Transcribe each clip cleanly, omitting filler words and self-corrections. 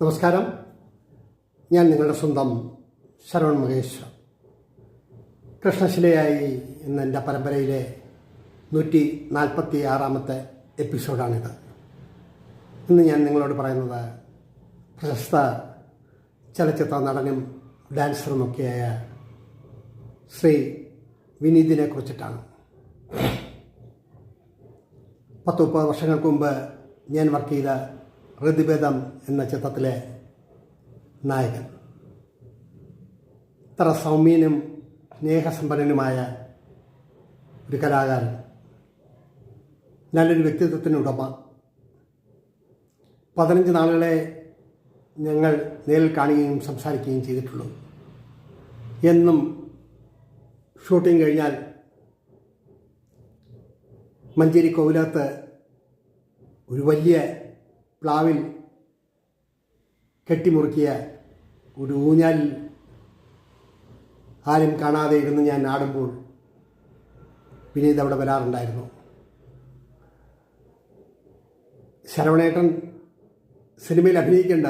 നമസ്കാരം. ഞാൻ നിങ്ങളുടെ സ്വന്തം ശരവൺ മഹേശ്വർ. കൃഷ്ണശിലയായി എന്ന എൻ്റെ പരമ്പരയിലെ 146-ാമത്തെ എപ്പിസോഡാണിത്. ഇന്ന് ഞാൻ നിങ്ങളോട് പറയുന്നത് പ്രശസ്ത ചലച്ചിത്ര നടനും ഡാൻസറുമൊക്കെയായ ശ്രീ വിനീതിനെ കുറിച്ചിട്ടാണ്. 30 വർഷങ്ങൾക്ക് മുമ്പ് ഞാൻ വർക്ക് ചെയ്ത ഋതുഭേദം എന്ന ചിത്രത്തിലെ നായകൻ. ഇത്ര സൗമ്യനും സ്നേഹസമ്പന്നനുമായ ഒരു കലാകാരൻ, നല്ലൊരു വ്യക്തിത്വത്തിനുടമ. 15 നാളുകളെ ഞങ്ങൾ നേരിൽ കാണുകയും സംസാരിക്കുകയും ചെയ്തിട്ടുള്ളൂ. എന്നും ഷൂട്ടിംഗ് കഴിഞ്ഞാൽ മഞ്ചേരി കോവിലകത്ത് ഒരു വലിയ പ്ലാവിൽ കെട്ടിമുറുക്കിയ ഒരു ഊഞ്ഞാലിൽ ആരും കാണാതെ ഇരുന്ന് ഞാൻ ആടുമ്പോൾ വിനീത് അവിടെ വരാറുണ്ടായിരുന്നു. ശരവണേട്ടൻ സിനിമയിൽ അഭിനയിക്കേണ്ട,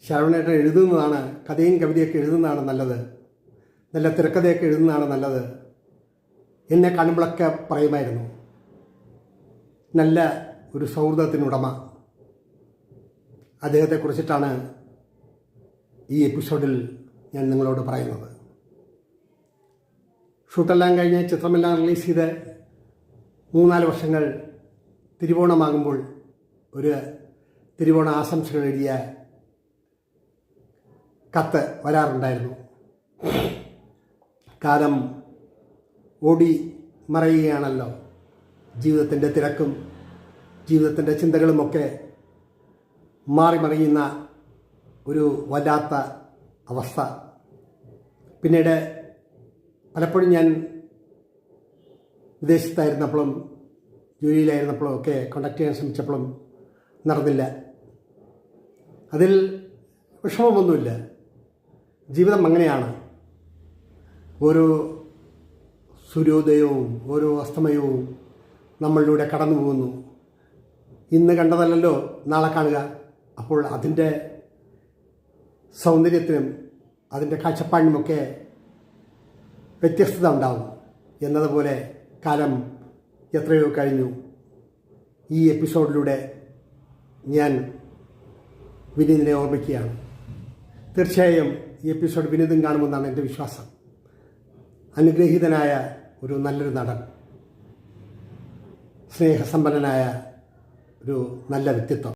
ശരവണേട്ടൻ എഴുതുന്നതാണ്, കഥയും കവിതയൊക്കെ എഴുതുന്നതാണ് നല്ലത്, നല്ല തിരക്കഥയൊക്കെ എഴുതുന്നതാണ് നല്ലത് എന്നെ കാണുമ്പോഴൊക്കെ പറയുമായിരുന്നു. നല്ല ഒരു സൗഹൃദത്തിനുടമ. അദ്ദേഹത്തെക്കുറിച്ചിട്ടാണ് ഈ എപ്പിസോഡിൽ ഞാൻ നിങ്ങളോട് പറയുന്നത്. ഷൂട്ടെല്ലാം കഴിഞ്ഞ് ചിത്രമെല്ലാം റിലീസ് ചെയ്ത് 3-4 വർഷങ്ങൾ തിരുവോണമാകുമ്പോൾ ഒരു തിരുവോണ ആശംസകൾ എഴുതിയ കത്ത് വരാറുണ്ടായിരുന്നു. കാലം ഓടി മറയുകയാണല്ലോ. ജീവിതത്തിൻ്റെ തിരക്കും ജീവിതത്തിൻ്റെ ചിന്തകളുമൊക്കെ മാറിമറിയുന്ന ഒരു വല്ലാത്ത അവസ്ഥ. പിന്നീട് പലപ്പോഴും ഞാൻ വിദേശത്തായിരുന്നപ്പോഴും ജോലിയിലായിരുന്നപ്പോഴും ഒക്കെ കോണ്ടാക്ട് ചെയ്യാൻ ശ്രമിച്ചപ്പോഴും നടന്നില്ല. അതിൽ വിഷമമൊന്നുമില്ല. ജീവിതം അങ്ങനെയാണ്. ഓരോ സൂര്യോദയവും ഓരോ അസ്തമയവും നമ്മളിലൂടെ കടന്നു പോകുന്നു. ഇന്ന് കണ്ടതല്ലല്ലോ നാളെ കാണുക. അപ്പോൾ അതിൻ്റെ സൗന്ദര്യത്തിനും അതിൻ്റെ കാഴ്ചപ്പാടിനുമൊക്കെ വ്യത്യസ്തത ഉണ്ടാവും. എന്നതുപോലെ കാലം എത്രയോ കഴിഞ്ഞു. ഈ എപ്പിസോഡിലൂടെ ഞാൻ വിനീതിനെ ഓർമ്മിക്കുകയാണ്. തീർച്ചയായും ഈ എപ്പിസോഡ് വിനീതും കാണുമെന്നാണ് എൻ്റെ വിശ്വാസം. അനുഗ്രഹീതനായ ഒരു നല്ലൊരു നടൻ, സ്നേഹസമ്പന്നനായ ഒരു നല്ല വ്യക്തിത്വം.